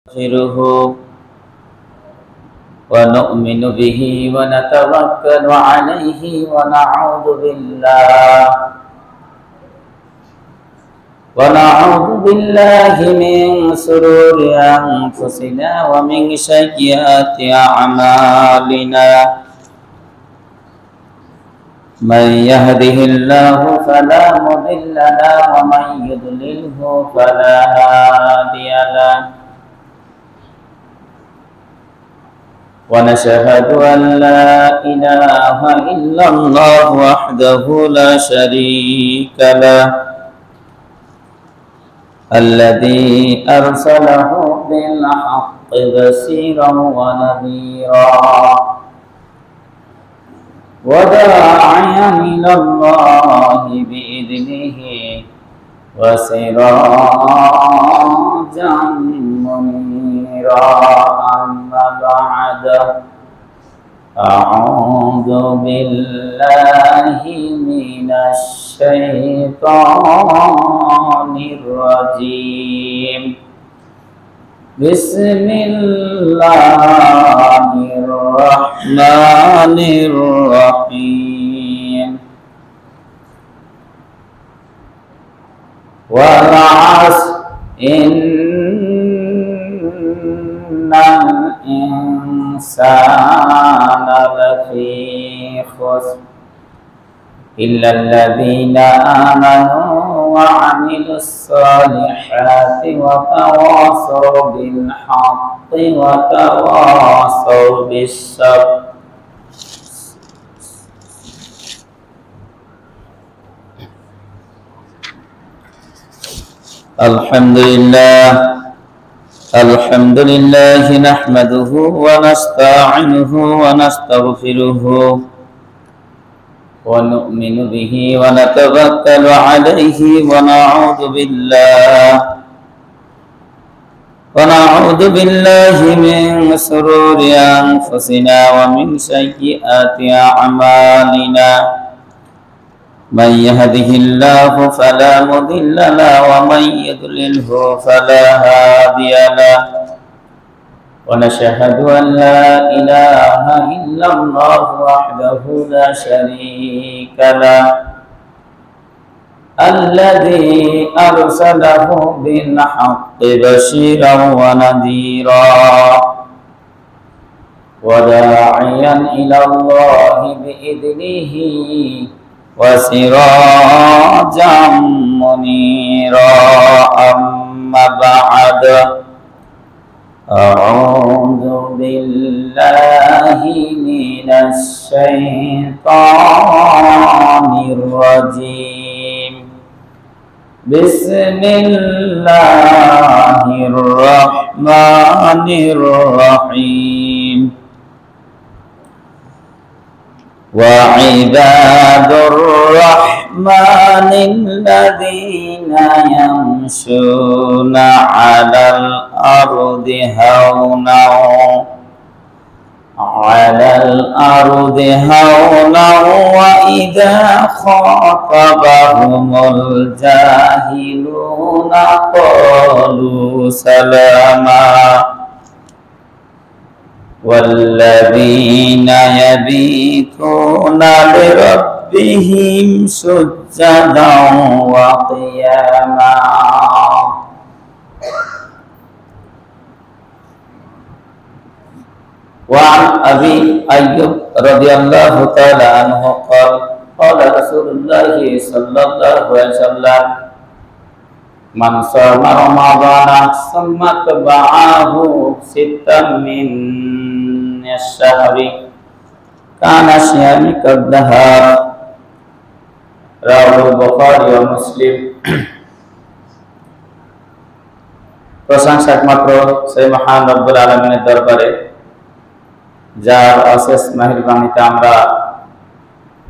نستغفره ونؤمن به ونتوكل عليه ونعوذ بالله من شرور أنفسنا ومن سيئات أعمالنا من يهده الله فلا مضل له ومن يضلله فلا هادي له ونشهد أن لا إله إلا الله وحده لا شريك له الذي أرسله بالحق بشيرا ونذيرا وداعيا إلى الله بإذنه وسراجا منيرا أما بعد أعوذ بالله من الشيطان الرجيم بسم الله الرحمن الرحيم والعصر إن الإنسان لفي خسر إلا الذين آمنوا وعملوا الصالحات وتواصوا بالحق وتواصوا بالصبر الحمد لله نحمده ونستعينه ونستغفره ونؤمن به ونتوكل عليه ونعوذ بالله من شرور أنفسنا ومن سيئات أعمالنا من يهده الله فلا مضل له ومن يضلله فلا هادي له ونشهد أن لا إله إلا الله وحده لا شريك له الذي أرسله بالحق بشيرا ونذيرا وداعيا إلى الله بإذنه وسراجا منيرا أما بعد أعوذ بالله من الشيطان الرجيم بسم الله الرحمن الرحيم وعباد الرحمن الذين يمشون على الأرض هونا وإذا خاطبهم الجاهلون قالوا سلاما والذين يبيتون لربهم سجدا وقياما وعن أبي أيوب رضي الله تعالى عنه قال رسول الله صلى الله عليه وسلم من صام رمضان ثم تبعه ستا من الشهر كان صيام كالدهر رواه البخاري ومسلم প্রশংসা একমাত্র সেই মহান রব্বুল আলামিনের দরবারে যার অশেষ মেহেরবানিতে আমরা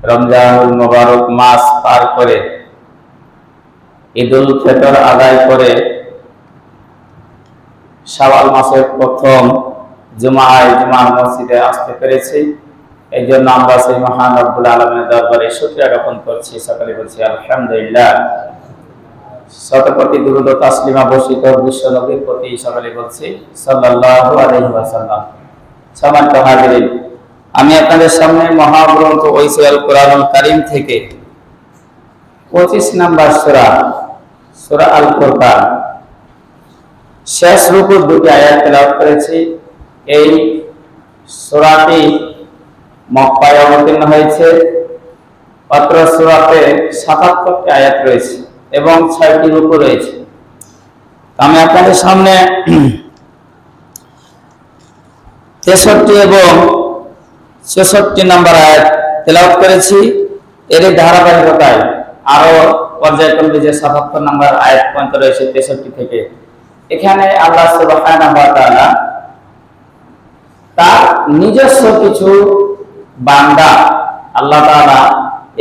রমজানুল মুবারক মাস পার করে ঈদুল ফিতর আদায় করে শাওয়াল মাসের প্রথম জুমার মসজিদে আসতে পেরেছি। এই জন্য আমরা সেই মহান রব্বুল আলামিনের দরবারে শুকরিয়া জ্ঞাপন করছি। সকলে বলছি আলহামদুলিল্লাহ। শতকোটি দুরূদ ও তাসলিমা বর্ষিত বিশ্ব নবীর প্রতি সকলে বলছি সাল্লাল্লাহু আলাইহি ওয়াসাল্লাম। সম্মানিত হাজিরিন, আমি আপনাদের সামনে মহাগ্রন্থ ঐসিয়াল কোরআনুল কারীম থেকে 25 নম্বর সূরা সূরা আল ফুরকান শেষ রুকুর দুটি আয়াত তেলাওয়াত করেছি। এই সূরাটি মক্কায় অবতীর্ণ হয়েছে। অত্র সূরাতে 77টি আয়াত রয়েছে এবং 6টি রুকু রয়েছে। আমি আপনাদের সামনে 63 এবং 66 নম্বর আয়াত তেলাওয়াত করেছি। এর ধারাবাহিকতায় আরো পর্যায়ক্রমে যে 77 নম্বর আয়াত পর্যন্ত রয়েছে 63 থেকে, এখানে আল্লাহ সুবহানাহু ওয়া তাআলা তার নিজস্ব কিছু বান্দা, আল্লাহ তাআলা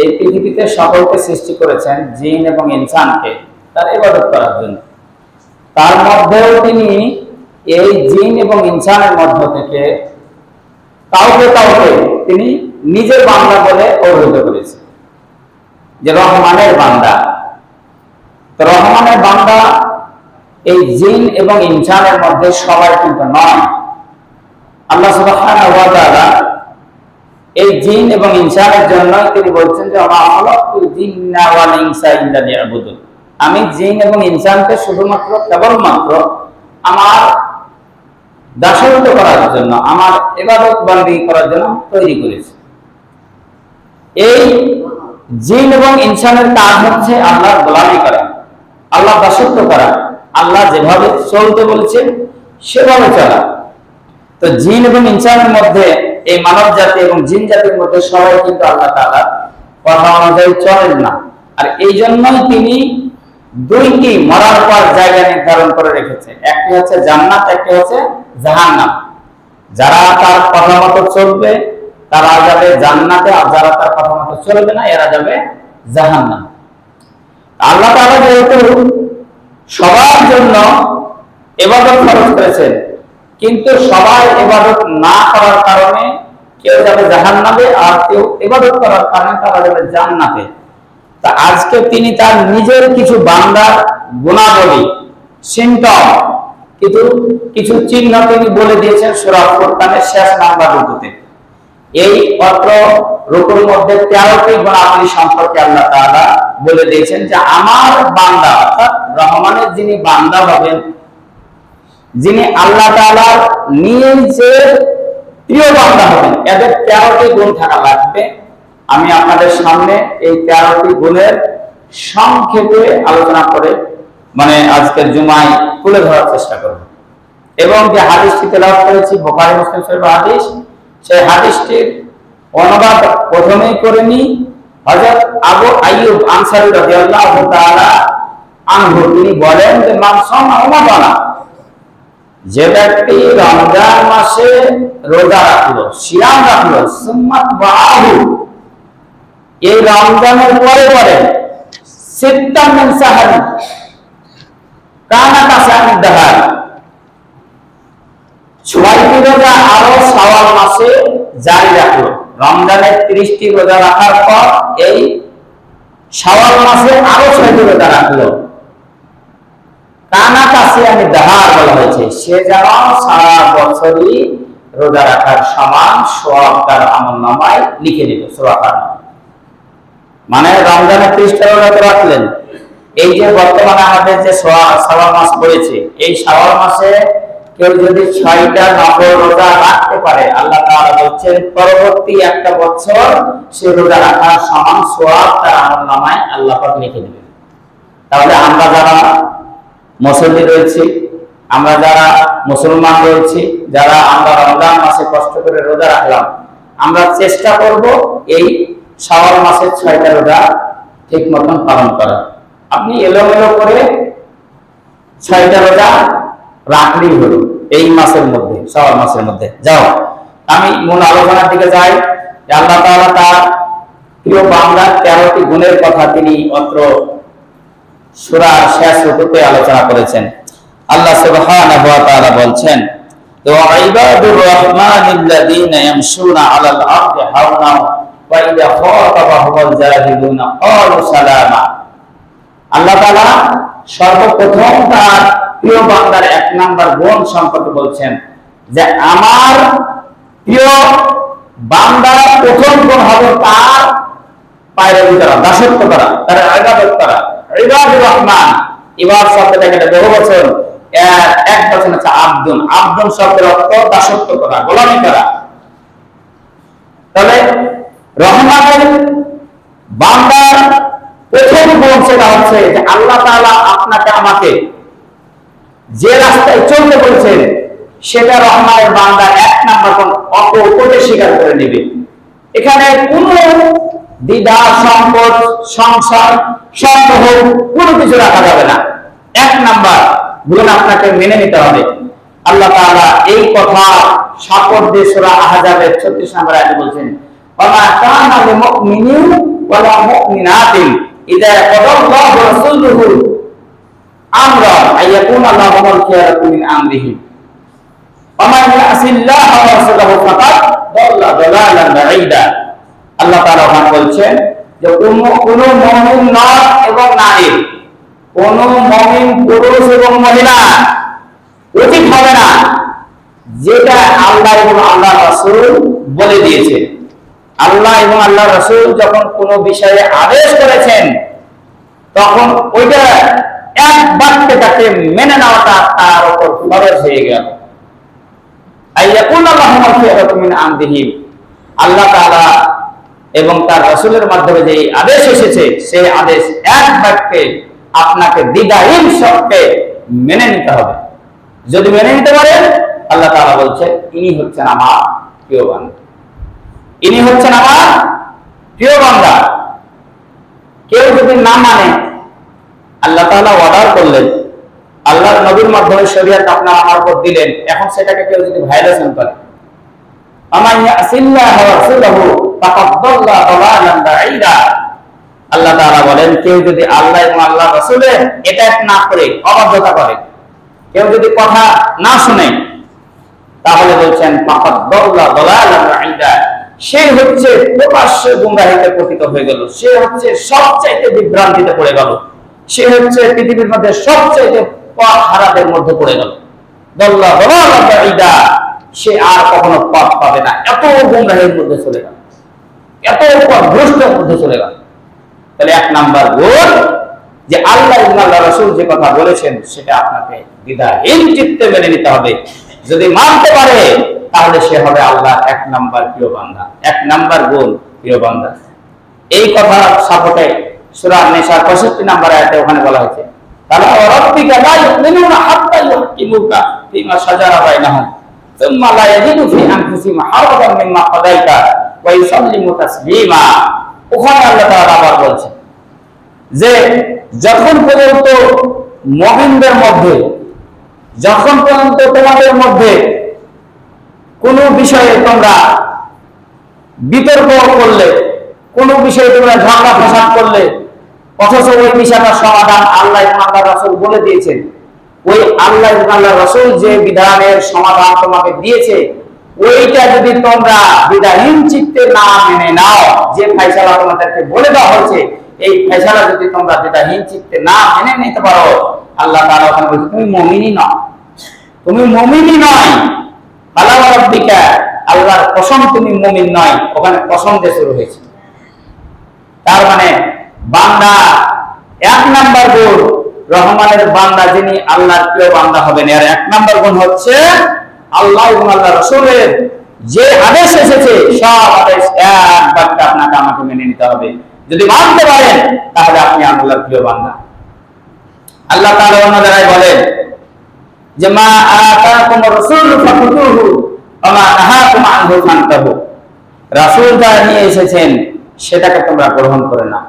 এই পৃথিবীতে সকলকে সৃষ্টি করেছেন জিন এবং ইনসানকে তার ইবাদত করার জন্য। তার মধ্যেও তিনি এই জিন এবং ইনসানের মধ্য থেকে কাউকে কাউকে তিনি নিজের বান্দা বলে অভিহিত করেছেন, যে রহমানের বান্দা। তো রহমানের বান্দা এই জিন এবং ইনসানের মধ্যে সবাই কিন্তু নয়। আল্লাহ সুবহানাহু ওয়া তাআলা এই জিন এবং ইনসানের জন্য তিনি বলছেন যে আমা খালাকুল জিন্না ওয়াল ইনসা ইল্লা লিয়াবুদুন, আমি জিন এবং ইনসানকে শুধুমাত্র কেবলমাত্র আমার দাসত্ব করার জন্য, আমার ইবাদত বندگی করার জন্য তৈরি করেছি। এই জিন এবং ইনসানের কাজ হচ্ছে আল্লাহর গোলামি করা, আল্লাহর দাসত্ব করা, আল্লাহ যেভাবে চলতে বলেছেন সেভাবে চলা। তো জিন এবং ইনসানের মধ্যে, এই মানব জাতি এবং জিন জাতির মধ্যে সবাই কিন্তু আল্লাহ তাআলা কথা অনুযায়ী চলেন না। আর এই জন্যই তিনি দুইটি মরার পর জায়গা নির্ধারণ করে রেখেছে, একটি হচ্ছে জান্নাত, একটি হচ্ছে জাহান্নাম। যারা তার কথা মতো চলবে তারা যাবে জান্নাতে, আর যারা তার কথা মতো চলবে না এরা যাবে জাহান্নাম। আল্লাহ তাআলা যেহেতু সবার জন্য ইবাদত ফরজ করেছেন, কিন্তু সবাই ইবাদত না করার কারণে কেউ যাবে জাহান্নামে, আর কেউ ইবাদত করার কারণে তারা যাবে জান্নাতে। তা আজকে তিনি তার নিজের কিছু বান্দার গুণাবলী, সিম্পটম, কিছু চিহ্ন তিনি বলে দিয়েছেন সূরা ফুরকানের শেষ নাম্বার রুকুতে। এই অত্র রুকুর মধ্যে 13টি গুণাবলী সম্পর্কে আল্লাহ তাআলা বলে দিয়েছেন যে আমার বান্দা, অর্থাৎ রহমানের যিনি বান্দা হবেন, যিনি আল্লাহ তাআলার নিজের প্রিয় বান্দা হবেন, এদের 13টি গুণ থাকা লাগবে। আমি আপনাদের সামনে এই 13টি গুণের সংক্ষেপে আলোচনা করে আজকের জুমায় তুলে ধরার চেষ্টা করব। এবং যে হাদিসটি তেলাওয়াত করেছি বুখারী মুসলিম শরীফের হাদিস, সেই হাদিসটির অনুবাদ প্রথমেই করে নি। হযরত আবু আইয়ুব আনসারী রাদিয়াল্লাহু তাআলা আনহু তিনি বলেন যে মান সামা রমাদানা, যে ব্যক্তি রমজান মাসে রোজা রাখলো, সিয়াম রাখলো, সুম্মাত বাহু, এই রমজানের পরে পরে সিত্তাম মিন শাহর কানা কাসানি দাহার, 6টি রোজা আরো শাওয়াল মাসে জারি রাখলো। রমজানের 30টি রোজা রাখার পর এই শাওয়াল মাসে আরো 6টি রোজা রাখলো। কানা কাসিয়ানি দাহার বলা হয়েছে, সে যেন সারা বছরই রোজা রাখার সমান সওয়াব তার আমলনামায় লিখে দিল। সুবহানাল্লাহ। মানে রমজানের 30টা রোজা তো রাখলেন, এই যে বর্তমানে আমাদের যে শাওয়াল মাস পড়েছে, এই শাওয়াল মাসে কেউ যদি 6টা নফল রোজা রাখতে পারে, আল্লাহ তাআলা বলছেন পরবর্তী একটা বছর সে রোজা রাখার সমান সওয়াব তার আমলনামায় আল্লাহ পাক লিখে দিবেন। তাহলে আমরা যারা মুসল্লি রয়েছি, আমরা যারা মুসলমান রয়েছি, যারা আমরা রমজান মাসে কষ্ট করে রোজা রাখলাম, আমরা চেষ্টা করব এই শাওয়াল মাসের 6টা রোজা ঠিক মতন পালন করা। আপনি এলোমেলো করে 6টা রোজা রাখলেই হলো এই মাসের মধ্যে, শাওয়াল মাসের মধ্যে। যাও, আমি মূল আলোচনার দিকে যাই। আল্লাহ তাআলা তার প্রিয় বান্দার 13টি গুণের কথা তিনি অত্র সূরার শেষ রুকুতে আলোচনা করেছেন। আল্লাহ সুবহানাহু ওয়া তাআলা বলছেন, ওয়া ইবাদুর রহমানিল্লাযীনা ইয়ামশুনা আলাল আরদি হাওনা ওয়া ইযা খাতাবাহুমুল জাহিলুনা ক্বালু সালামা। আল্লাহ তাআলা সর্বপ্রথম তার প্রিয় বান্দার এক নাম্বার গুণ সম্পর্কে বলছেন যে আমার প্রিয় বান্দার প্রথম গুণ হবে তার পায়রাবি করা, দাসত্ব করা, তার ইবাদত করা। ইবাদুর রহমান, ইবাদ শব্দটা এখানে বহু বচন, এক বচন আছে আব্দুন। আব্দুন শব্দের অর্থ দাসত্ব করা, গোলামি করা। তবে রহমানের বান্দার প্রথম গুণ সেটা হচ্ছে যে আল্লাহ তাআলা আপনাকে আমাকে যে রাস্তায় চলতে বলছেন সেটা রহমানের বান্দা এক নাম্বার গুণ অপরকে স্বীকার করে নেবে। এখানে কোনো দ্বিধা, সংকট, সংশয়, সন্দেহ কোনো কিছু রাখা যাবে না। এক নাম্বার গুণ আপনাকে মেনে নিতে হবে। আল্লাহ তাআলা এই কথা সাপোর্ট দিয়ে সূরা আহজাবের 36 নম্বর আয়াতে বলছেন, ওয়া কানা লিল মুমিনিন ওয়া লা মুমিনাতিন ইযা কাদাল্লাহু ওয়া রাসূলুহু আমরান আইয়াকুনা লাহুমুল খিয়ারাতু মিন আমরিহি ওয়া মান ইয়াসিল্লাহা ওয়া রাসূলুহু ফাকাদ দাল্লা দালালান বাঈদা। আল্লাহ তাআলা বলছেন যে কোন মুমিন নর এবং নারী, কোন মুমিন পুরুষ এবং মহিলা উচিত হবে না যেটা আল্লাহ এবং আল্লাহ রাসূল বলে দিয়েছে। আল্লাহ এবং আল্লাহ রাসূল যখন কোনো বিষয়ে আদেশ করেছেন তখন ওইটা এক বাক্যে তাকে মেনে নেওয়াটা তার উপর ফরজ হয়ে গেল। আইয়াকুনা লাহুমুল খিয়ারাতু মিন আমরিহি, আল্লাহ তাআলা এবং তার রাসূলের মাধ্যমে যে আদেশ এসেছে সেই আদেশ এক বাক্যে আপনাকে দ্বিধাহীন সবকে মেনে নিতে হবে। যদি মেনে নিতে পারেন, আল্লাহ তাআলা বলছেন ইনি হচ্ছেন আমার প্রিয় বান্দা, ইনি হচ্ছেন আমার প্রিয় বান্দা। কেউ যদি না মানে, আল্লাহ তাআলা অর্ডার করলেন, আল্লাহর নবীর মাধ্যমে শরীয়ত আপনার আমার উপর দিলেন, এখন সেটাকে কেউ যদি ভায়োলেশন করে, আমান ইয়াসিল্লাহ ওয়া রাসূলুহু ফাকাদ দাল্লা দালালান বাঈদা। আল্লাহ তাআলা বলেন কেউ যদি আল্লাহ এবং আল্লাহর রাসূলের এটা না করে, অবাধ্যতা করে, কেউ যদি কথা না শুনে, তাহলে বলছেন ফাকাদ দাল্লা দালালান বাঈদা, সে হচ্ছে প্রকাশ্যে গুমরাহিতে পতিত হয়ে গেল, সে হচ্ছে সবচাইতে বিভ্রান্তিতে পড়ে গেল, সে হচ্ছে পৃথিবীর মধ্যে সবচাইতে পথ হারাদের মধ্যে পড়ে গেল। দাল্লা দালালান বাঈদা, সে আর কখনো পথ পাবে না। এত গুমরাহির মধ্যে চলে গেল, এত পথভ্রষ্টের মধ্যে চলে গেল। তাহলে এক নাম্বার গুণ যে আল্লাহ এবং আল্লাহ রাসূল যে কথা বলেছেন সেটা আপনাকে দ্বিধাহীন চিত্তে মেনে নিতে হবে। যদি মানতে পারে তাহলে সে হবে আল্লাহর এক নাম্বার প্রিয় বান্দা, এক নাম্বার গুণ প্রিয় বান্দা। এই কথা সাপোর্টে সূরা নিসার 65 নম্বর আয়াতে ওখানে বলা হয়েছে, তাআলা ওয়া রাব্বিকা লা ইউমিনুনা হাত্তা ইউহাক্কিমুকা ফীমা শাজারা বাইনাহুম সুম্মা লা ইয়াজিদু ফী আনফুসিহিম হারাজান মিম্মা কাদাইতা ওয়া ইউসাল্লিমু তাসলিমা। ওখানে আল্লাহ তাআলা আবার বলছেন যে যখন পর্যন্ত মুমিনদের মধ্যে, যখন পর্যন্ত তোমাদের মধ্যে কোনো বিষয়ে তোমরা বিতর্ক করলে, কোনো বিষয়ে তোমরা ঝগড়া ফসাদ করলে, অথচ ওই বিষয়টার সমাধান আল্লাহ এবং আল্লাহ রাসূল বলে দিয়েছেন, ওই আল্লাহ এবং আল্লাহ রাসূল যে বিধানের সমাধান তোমাকে দিয়েছে ওইটা যদি তোমরা বিধাহীন চিত্তে না মেনে নাও, যে ফয়সালা তোমাদেরকে বলে দেওয়া হয়েছে এই ফয়সালা যদি তোমরা বিধাহীন চিত্তে না মেনে নিতে পারো, আল্লাহ তাআলা ওখানে বলছে তুমি মুমিনই নও, তুমি মুমিনই নয়। ফালা ওয়া রাব্বিকা, আল্লাহর কসম তুমি মুমিন নয়, ওখানে কসম দিয়ে শুরু হয়েছে। তার মানে বান্দা এক নাম্বার গুণ, রহমানের বান্দা যিনি আল্লাহর প্রিয় বান্দা হবেন, এর এক নাম্বার গুণ হচ্ছে আল্লাহ এবং আল্লাহ রাসূলের যে আদেশ এসেছে সব আদেশ এক বাক্যে আপনাকে আমাকে মেনে নিতে হবে। যদি মানতে পারেন তাহলে আপনি আল্লাহর প্রিয় বান্দা। আল্লাহ তাআলা অন্য জায়গায় বলেন যে মা আতাকুমুর রাসূলু ফাখুযুহু ওয়া মা নাহাকুম আনহু ফান্তাহু, রাসূল যা নিয়ে এসেছেন সেটাকে তোমরা গ্রহণ করে নাও,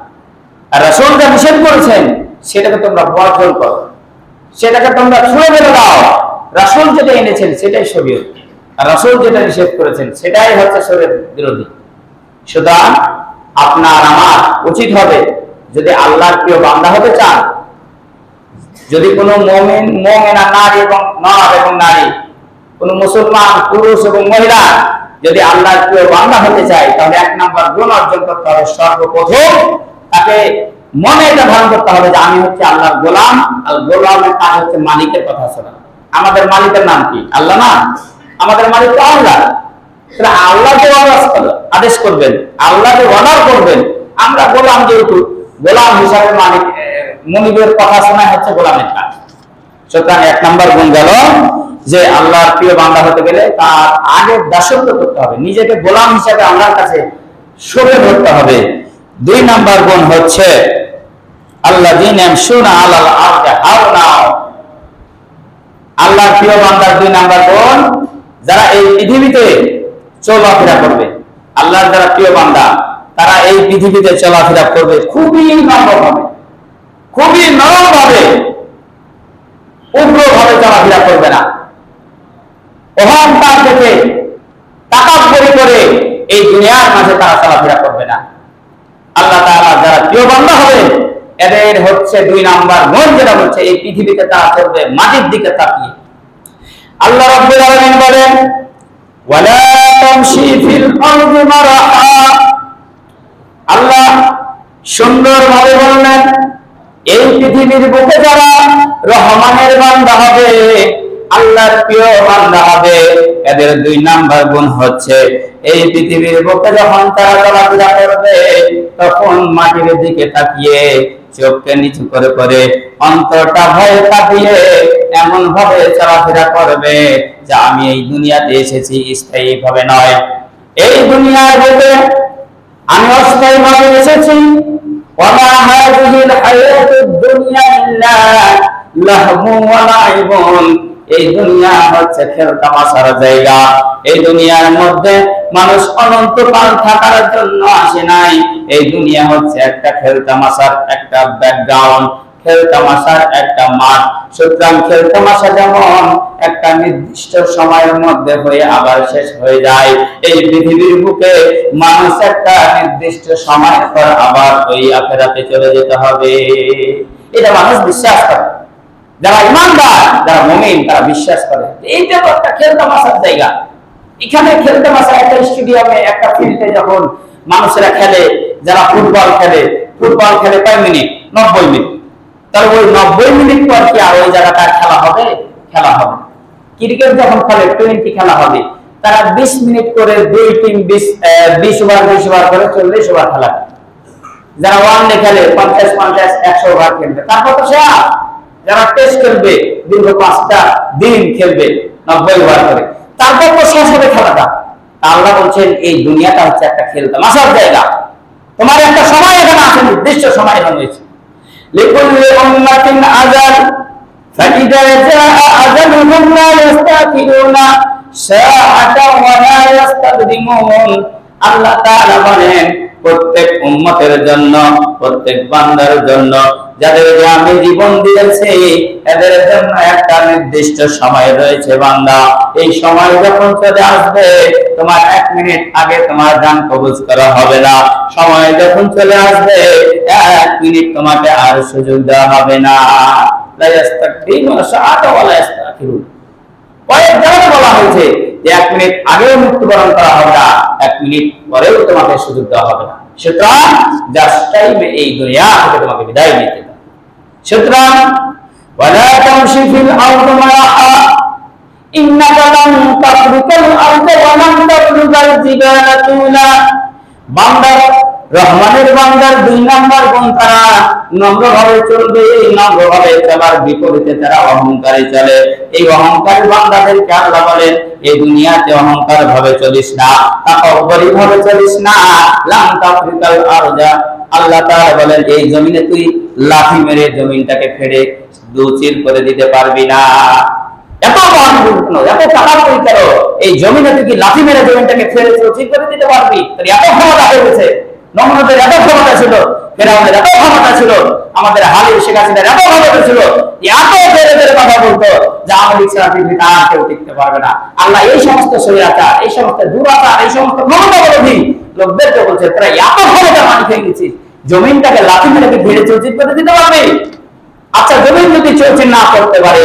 আর রাসূল যা নিষেধ করেছেন সেটাকে তোমরা বর্জন করো, সেটাকে তোমরা ছুঁড়ে ফেলে দাও। রাসূল যেটা এনেছেন সেটাই শরীয়ত, আর রাসূল যেটা নিষেধ করেছেন সেটাই হচ্ছে শরীয়ত বিরোধী। সুতরাং আপনার আমার উচিত হবে, যদি আল্লাহর প্রিয় বান্দা হতে চান, যদি কোনো মুমিন, মুমিনা নারী এবং নর এবং নারী, কোনো মুসলমান পুরুষ এবং মহিলা যদি আল্লাহর প্রিয় বান্দা হতে চায়, তাহলে এক নাম্বার গুণ অর্জন করতে হবে। সর্বপ্রথম তাকে মনে এটা ধারণ করতে হবে যে আমি হচ্ছে আল্লাহর গোলাম, আর গোলামের কাজ হচ্ছে মালিকের কথা শোনা। আমাদের মালিকের নাম কি? আল্লাহ না? আমাদের মালিক তো আল্লাহ। তাহলে আল্লাহকে আদেশ করবেন, আল্লাহকে অর্ডার করবেন, আমরা গোলাম, যেহেতু গোলাম হিসাবে মালিক মুনিবের কথা শোনা হচ্ছে গোলামের কাজ। সুতরাং 1 নম্বর গুণ গেল যে আল্লাহর প্রিয় বান্দা হতে গেলে তার আগে দাসত্ব করতে হবে, নিজেকে গোলাম হিসাবে আল্লাহর কাছে সঁপে ধরতে হবে। 2 নম্বর গুণ হচ্ছে আল্লাযীনা ইয়ামশুনা আলাল আরদি হাওনা। আল্লাহর প্রিয় বান্দার 2 নম্বর গুণ, যারা এই পৃথিবীতে চলাফেরা করবে, আল্লাহর যারা প্রিয় বান্দা তারা এই পৃথিবীতে চলাফেরা করবে খুবই নম্রভাবে, খুবই নরমভাবে, উগ্রভাবে চলাফেরা করবে না, অহংকার থেকে তাকাব্বুরি করে এই দুনিয়ার মাঝে তারা চলাফেরা করবে না। আল্লাহ তাআলা যারা প্রিয় বান্দা হবে এদের হচ্ছে 2 নাম্বার গুণ, যেটা হচ্ছে এই পৃথিবীতে তারা চলবে মাটির দিকে তাকিয়ে। আল্লাহ রাব্বুল আলামিন বলেন ওয়ালা তামশি ফিল আরদি মারহা। আল্লাহ সুন্দরভাবে বললেন এই পৃথিবীর বুকে যারা রহমানের বান্দা হবে, আল্লাহর প্রিয় বান্দা হবে, এদের 2 নাম্বার গুণ হচ্ছে এই পৃথিবীর বুকে যখন তারা চলাফেরা করবে তখন মাটির দিকে তাকিয়ে চোখকে নিচু করে করে অন্তরটা ভয়ে কাঁপিয়ে এমন ভাবে চলাফেরা করবে যে আমি এই দুনিয়াতে এসেছি স্থায়ী ভাবে নয়, এই দুনিয়ার বুকে আমি অস্থায়ী ভাবে এসেছি। ওয়ামা হাযিহিল হায়াতুদ দুনিয়া ইল্লা লাহবু ওয়া লাইবুন। এই দুনিয়া হচ্ছে খেলতামাশার জায়গা, এই দুনিয়ার মধ্যে মানুষ অনন্তকাল থাকার জন্য আসে নাই। এই দুনিয়া হচ্ছে একটা খেলতামাশার একটা ব্যাকগ্রাউন্ড, খেলতামাশার একটা মাঠ। সুতরাং খেলতামাশা যেমন একটা নির্দিষ্ট সময়ের মধ্যে হয়ে আবার শেষ হয়ে যায়, এই পৃথিবীর বুকে মানুষ একটা নির্দিষ্ট সময়ের পর আবার ওই আখিরাতে চলে যেতে হবে। এটা মানুষ বিশ্বাস করে, যারা ইমানদার, যারা মুমিন তারা বিশ্বাস করে এইটা তো একটা খেলতামাশার জায়গা। এখানে খেলতামাশা একটা স্টেডিয়ামে, একটা ফিল্ডে যখন মানুষেরা খেলে, যারা ফুটবল খেলে কয় মিনিট? 90 মিনিট। তাহলে ওই 90 মিনিট পর কি আর ওই জায়গাটা খেলা হবে? খেলা হবে। ক্রিকেট যখন খেলে 20 খেলা হবে, তারা 20 মিনিট করে 2 টিম 20 ওভার করে 40 ওভার খেলা। যারা ওয়ানডে খেলে 50 100 ওভার খেলবে, তারপর তো শেষ। যারা টেস্ট খেলবে দীর্ঘ 5টা দিন খেলবে 90 ওভার করে, তারপর তো শেষ হবে খেলাটা। আল্লাহ বলছেন এই দুনিয়াটা হচ্ছে একটা খেলতামাশার জায়গা, তোমার একটা সময় এখানে আছে, নির্দিষ্ট সময় এখানে রয়েছে। লিকুল্লি উম্মাতিন আজাল ফাইদা জাআ আজালুহুম লা ইস্তাখিরুনা সাআতাও ওয়া লা ইস্তাকদিমুন। আল্লাহ তাআলা বলেন প্রত্যেক উম্মতের জন্য, প্রত্যেক বান্দার জন্য যাদেরকে আমি জীবন দিয়েছি এদের জন্য একটা নির্দিষ্ট সময় রয়েছে বান্দা। এই সময় যখন চলে আসবে তোমার 1 মিনিট আগে তোমার জান কবজ করা হবে না। সময় যখন চলে আসবে 1 মিনিট তোমাকে আর সুযোগ দেওয়া হবে না। লা ইস্তাকদিমুনা সাআতা ওয়া লা ইস্তাখিরুন। কয়েক জায়গায় বলা হয়েছে যে 1 মিনিট আগেও মৃত্যুবরণ করা হবে না, 1 মিনিট পরেও তোমাকে সুযোগ দেওয়া হবে না। সুতরাং জাস্ট টাইমে এই দুনিয়া থেকে তোমাকে বিদায় নিতে হবে। সুতরাং ওয়ালা তামশি ফিল আরদি মারহা ইন্নাকা লান তাখরিকাল আরদা ওয়া লান তাবলুগাল জিবালা তুলা। বান্দা রহমানের বান্দার 2 নাম্বার গুণ, তারা নম্রভাবে চলবে। নম্রভাবে চলার বিপরীতে তারা অহংকারে চলে। এই অহংকারী বান্দাদেরকে আল্লাহ বলেন এই দুনিয়াতে অহংকার ভাবে চলিস না, তাকাব্বুরি ভাবে চলিস না। লান তাখরিকাল আরদা, আল্লাহ তাআলা বলেন এই জমিনে তুই লাঠি মেরে জমিনটাকে ফেড়ে দুচির করে দিতে পারবি না। এত মহান, এত টাকা করি কেন? এই জমিনে তুই কি লাঠি মেরে জমিনটাকে ফেড়ে দুচির করে দিতে পারবি? তোর এত ক্ষমতা হয়ে গেছে। নমরুদের এত ক্ষমতা ছিল, ফেরাউনের এত ক্ষমতা ছিল, আমাদের হালিম শেখ হাসিনার এত ক্ষমতা ছিল, এত বেড়ে বেড়ে কথা বলতো যে আমাদের ছাড়া পৃথিবীতে আর কেউ টিকতে পারবে না। আল্লাহ এই সমস্ত স্বৈরাচার, এই সমস্ত দুরাচার, এই সমস্ত ক্ষমতাবলম্বী লোকদেরকে বলছে তোরা এত ক্ষমতা মানি খেয়ে গেছিস, জমিনটাকে লাঠি মেরে ঘিরে চৌচির করে দিতে পারবে? আচ্ছা জমিন যদি চৌচির না করতে পারে,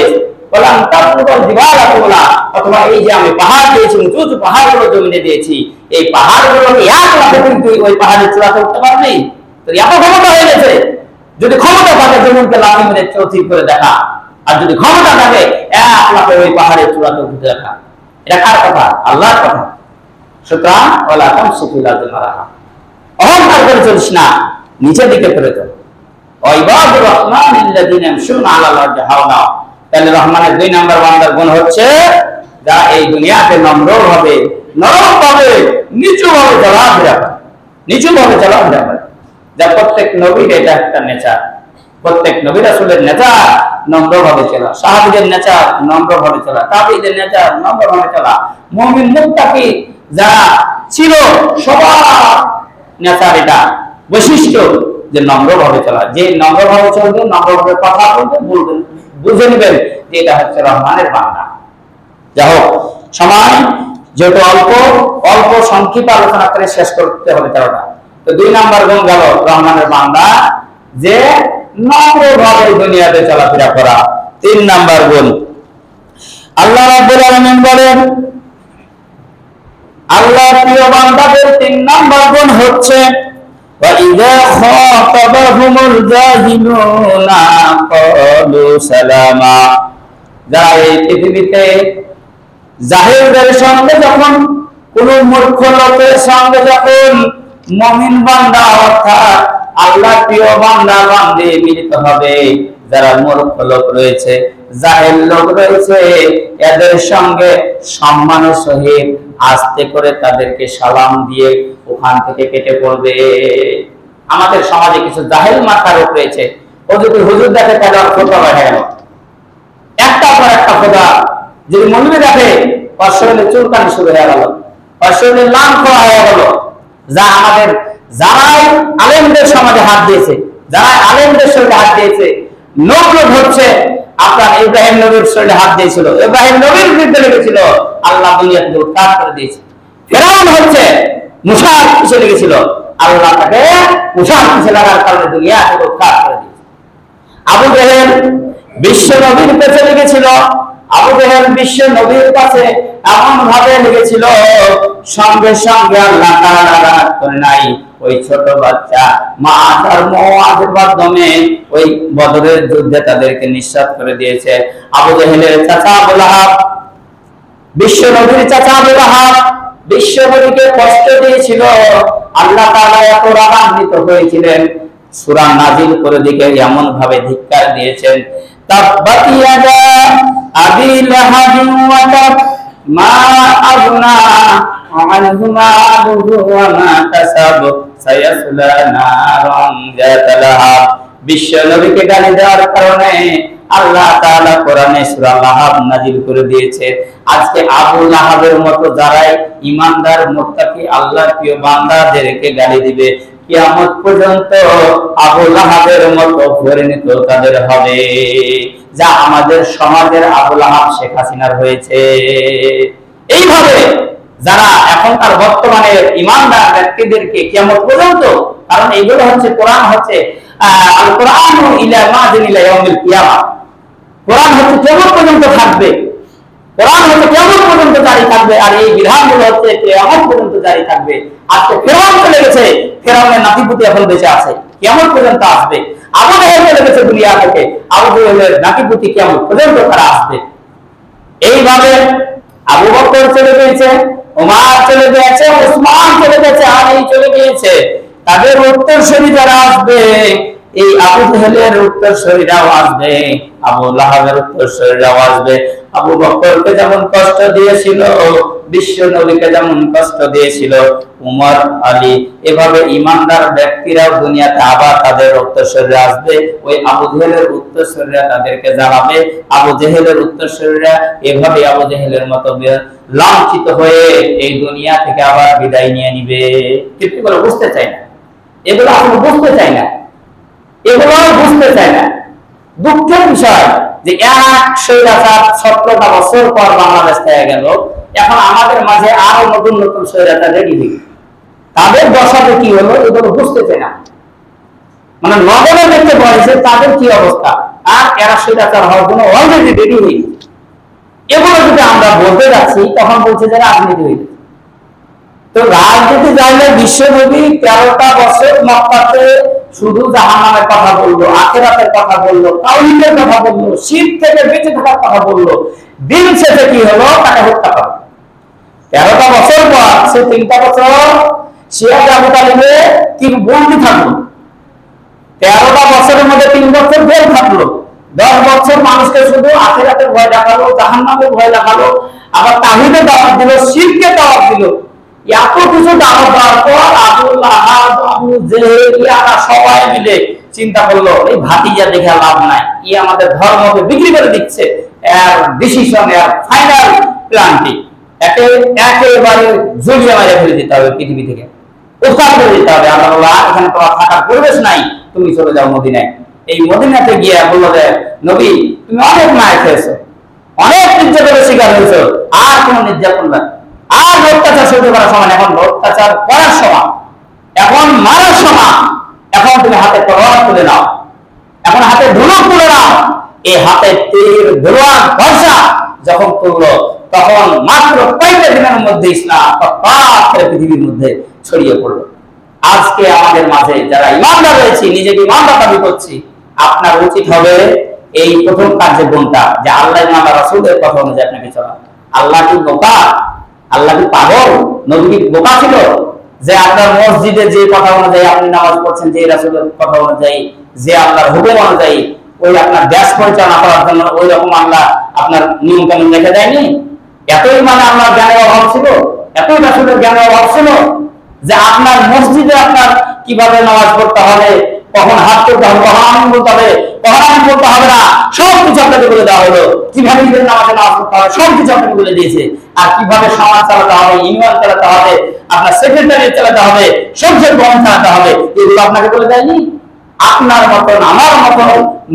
বললাম তারপর দিবাল আতোলা, অথবা এই যে আমি পাহাড় দিয়েছি, উঁচু উঁচু পাহাড়গুলো জমিনে দিয়েছি, এই পাহাড়গুলোকে এক লাফে তুই ওই পাহাড়ের চূড়াতে উঠতে পারবি? তোর এত ক্ষমতা হয়ে গেছে। যদি ক্ষমতা থাকে জমিনকে লাথি মেরে চৌচির করে দেখা, আর যদি ক্ষমতা থাকে এক লাফে ওই পাহাড়ের চূড়াতে উঠে দেখা। এটা কার কথা? আল্লাহর কথা। সুতরাং ওয়ালা তামশি ফিল আরদি মারাহা, অহংকার করে চলিস না, নিচের দিকে ফিরে চল। ওয়াইবাদুর রহমানিল্লাযিনা ইয়ামশুনা আলাল আরদি হাওনা, তাহলে রহমানের 2 নাম্বার বান্দার গুণ হচ্ছে যারা এই দুনিয়াতে নম্র হবে, নরম ভাবে, নিচু ভাবে চলাফেরা করে, নিচু ভাবে চলাফেরা করে। যা প্রত্যেক নবীর এটা একটা নেচার, প্রত্যেক নবী রাসূলের নেচার নম্র ভাবে চলা, সাহাবীদের নেচার নম্র ভাবে চলা, তাবেঈদের নেচার নম্র ভাবে চলা, মুমিন মুত্তাকি যারা ছিল সবার নেচার এটা বৈশিষ্ট্য যে নম্র ভাবে চলা। যে নম্র ভাবে চলবে, নম্র ভাবে কথা বলবে, বলবেন, বুঝে নেবেন যে এটা হচ্ছে রহমানের বান্দা। যাই হোক, সময় যেহেতু অল্প, অল্প সংক্ষিপ্ত আলোচনা করে শেষ করতে হবে তারা। তো 2 নাম্বার গুণ গেল রহমানের বান্দা, যে নম্রভাবে দুনিয়াতে চলাফেরা করা। 3 নাম্বার গুণ আল্লাহ রাব্বুল আলামিন বলেন, আল্লাহর প্রিয় বান্দাদের 3 নাম্বার গুণ হচ্ছে ওয়া ইযা খাতাবাহুমুল জাহিলুনা ক্বালু সালামা। যারা এই পৃথিবীতে জাহিলদের সঙ্গে যখন, কোন মূর্খ লোকের সঙ্গে যখন মুমিন বান্দা অর্থাৎ আল্লাহর প্রিয় বান্দা বান্দী মিলিত হবে, যারা মূর্খ লোক রয়েছে, জাহিল লোক রয়েছে, এদের সঙ্গে সম্মানের সহিত আস্তে করে তাদেরকে সালাম দিয়ে ওখান থেকে কেটে পড়বে। আমাদের সমাজে কিছু জাহিল মাথার লোক রয়েছে, ও যদি হুজুর দেখে তাহলে আর খোদা হয়ে গেল, একটা পর একটা খোদা। যদি মৌলবি দেখে ওর শরীরে চুলকানি শুরু হয়ে গেল, ওর শরীরে লাম খোয়া হয়ে গেল। যা আমাদের যারাই আলেমদের সমাজে হাত দিয়েছে, যারা আলেমদের শরীরে হাত দিয়েছে, নবরুদ হচ্ছে আপনার ইব্রাহিম নবীর শরীরে হাত দিয়েছিল, ইব্রাহিম নবীর বিরুদ্ধে লেগেছিল, আল্লাহ দুনিয়া থেকে উৎখাত করে দিয়েছে। ফিরআউন হচ্ছে মুসার পিছে লেগেছিল, আল্লাহ তাকে মুসার পিছে লাগার কারণে দুনিয়া থেকে উৎখাত করে দিয়েছে। আবু জেহেল বিশ্ব নবীর কাছে লেগেছিল, আবু জেহেল বিশ্ব নবীর কাছে এমন ভাবে লেগেছিল, সঙ্গে সঙ্গে আল্লাহ তাআলা রাগ করে নাই। ওই ছোট বাচ্চা মাথার মুআজের মাধ্যমে ওই বদরের যুদ্ধে তাদেরকে নিঃশেষ করে দিয়েছে। আবু জেহেলের চাচা আবু লাহাব, বিশ্ব নবীর চাচা আবু লাহাব বিশ্ব নবীকে কষ্ট দিয়েছিল। আল্লাহ তাআলা এত রাগান্বিত হয়েছিলেন, সূরা নাজিল করে দিকে এমন ভাবে ধিক্কার দিয়েছেন, তাব্বাত ইয়াদা আবি লাহাবিন ওয়া তাব মা আগনা আনহু মালুহু ওয়া মা কাসাব সায়াসলা নারান যাতা লাহাব। বিশ্ব নবীকে গালি দেওয়ার কারণে আল্লাহ তাআলা কোরআনে সূরা লাহাব নাজিল করে দিয়েছে। আজকে আবু লাহাবের মতো যারাই ঈমানদার মুত্তাকি আল্লাহর প্রিয় বান্দাদেরকে গালি দিবে, কিয়ামত পর্যন্ত আবু লাহাবের মতো পরিণত তাদের হবে, যা আমাদের সমাজের আবু লাহাব শেখ হাসিনার হয়েছে। এইভাবে যারা এখনকার বর্তমানে ঈমানদার ব্যক্তিদেরকে কিয়ামত পর্যন্ত, কারণ এগুলো হচ্ছে কোরআন হচ্ছে আল কোরআনু ইলা মাদিন ইলা ইয়াউমিল কিয়ামা, কোরআন হচ্ছে কিয়ামত পর্যন্ত থাকবে, কোরআন হচ্ছে কিয়ামত পর্যন্ত জারি থাকবে, আর এই বিধানগুলো হচ্ছে কিয়ামত পর্যন্ত জারি থাকবে। আজকে ফিরআউন চলে গেছে, ফিরআউনের নাতিপুতি এখন বেঁচে আছে, কিয়ামত পর্যন্ত আসবে। আবু জেহেল চলে গেছে দুনিয়া থেকে, আবু জেহেলের নাতিপুতি কিয়ামত পর্যন্ত তারা আসবে। এইভাবে আবু বকর চলে গিয়েছে, ওমর চলে গিয়েছে, উসমান চলে গেছে, আলী চলে গিয়েছে। তাদের উত্তরসূরি যারা আসবে, এই আবু জেহেলের উত্তরসূরিরাও আসবে, আবু লাহাবের উত্তরসূরিরাও আসবে। আবু বকরকে যেমন কষ্ট দিয়েছিল, বিশ্ব নবীকে যেমন কষ্ট দিয়েছিল উমর, আলী, এভাবে ঈমানদার ব্যক্তিরাও দুনিয়াতে আবার তাদের উত্তরসূরিরা আসবে। ওই আবু জেহেলের উত্তরসূরিরা তাদেরকে জ্বালাবে, আবু জেহেলের উত্তরসূরিরা এভাবে আবু জেহেলের মতো লাঞ্ছিত হয়ে এই দুনিয়া থেকে আবার বিদায় নিয়ে নিবে। কিন্তু এগুলো বুঝতে চায় না, এগুলো আসলে বুঝতে চায় না, এগুলো বুঝতে চায় না। দুঃখের বিষয় যে 117টা বছর পর বাংলাদেশ থেকে গেল, এখন আমাদের মাঝে আরো নতুন নতুন স্বৈরাচার রেডি হয়ে তাদের দশাতে কি হলো এগুলো বুঝতে চায় না। মানে নগরে দেখতে বলেছে তাদের কি অবস্থা, আর এরা স্বৈরাচার হওয়ার জন্য অলরেডি রেডি হয়ে গেছে। এগুলো যদি আমরা বলতে যাচ্ছি তখন বলছে যে রাজনীতি হয়ে গেছে। তো রাজনীতি জানলে বিশ্বনবী 13টা বছর মক্কাতে শুধু জাহান্নামের কথা বললো, আখিরাতের কথা বললো, তাওহীদের কথা বললো, শিরক থেকে বেঁচে থাকার কথা বললো। দিন শেষে কি হলো? তাকে হত্যা করা। 13টা বছর পর সে 3টা বছর সিরাজ আবু তালিবে কি বন্দী থাকলো। 13টা বছরের মধ্যে 3 বছর জেল থাকলো। 10 বছর মানুষকে শুধু আখিরাতের ভয় দেখালো, জাহান্নামের ভয় দেখালো, আবার তাওহীদের দাওয়াত দিল, শিরকের দাওয়াত দিল। এত কিছু দাওয়াত দেওয়ার পর আব্দুল্লাহ আবু জেহেল ইয়ারা সবাই মিলে চিন্তা করলো এই ভাতিজা দেখে লাভ নাই, ই আমাদের ধর্মকে বিক্রি করে দিচ্ছে। এর ডিসিশন, এর ফাইনাল প্ল্যানটি একেবারে জড়িয়ে মারে ফেলে দিতে হবে, পৃথিবী থেকে উৎখাত করে দিতে হবে। আল্লাহ বলল এখানে তোমার থাকার পরিবেশ নাই, তুমি চলে যাও মদিনায়। এই মদিনাতে গিয়ে বললো যে নবী তুমি অনেক মায়ের খেয়েছো, অনেক নির্যাতনের শিকার হয়েছো, আর কোন নির্যাতন নাই, আর অত্যাচার সহ্য করার সময়, এখন অত্যাচার করার সময়, এখন মারার সময়। এখন তুমি হাতে তলোয়ার তুলে নাও, এখন হাতে ধনুক তুলে নাও। এই হাতে তীর ধনুক বর্ষা যখন তুললো, তখন মাত্র কয়েকটা দিনের মধ্যে ইসলাম পৃথিবীর মধ্যে ছড়িয়ে পড়লো। আজকে আমাদের মাঝে যারা ইমানদার রয়েছে, নিজেকে ইমানদার দাবি করছি, আপনার উচিত হবে এই প্রথম কার্য কোনটা, যে আল্লাহ এবং রাসূলের কথা অনুযায়ী আপনাকে চলা। আল্লাহ কি বোকা? আল্লাহ কি পাগল? নবী কি বোকা ছিল যে আপনার মসজিদে যে কথা অনুযায়ী আপনি নামাজ পড়ছেন, যে রাসূলের কথা অনুযায়ী, যে আল্লাহর হুকুম অনুযায়ী ওই আপনার দেশ পরিচালনা করার জন্য ওই রকম আল্লাহ আপনার নিয়ম কানুন রেখে দেয়নি? এতই মানে আল্লাহর জ্ঞানের অভাব ছিল, এতই রাসূলের জ্ঞানের অভাব ছিল যে আপনার মসজিদে আপনার কিভাবে নামাজ পড়তে হবে, কখন হাত তুলতে হবে, কখন আমিন বলতে হবে, কখন আমিন বলতে হবে না, সব কিছু আপনাকে বলে দেওয়া হলো। কিভাবে নিজের নামাজে নামাজ পড়তে হবে সব কিছু আপনাকে বলে দিয়েছে। আর কিভাবে সমাজ চালাতে হবে, ইউনিয়ন চালাতে হবে, আপনার সেক্রেটারি চালাতে হবে, সংসদ ভবন চালাতে হবে, এগুলো আপনাকে বলে দেয়নি? আপনার মতন আমার মতন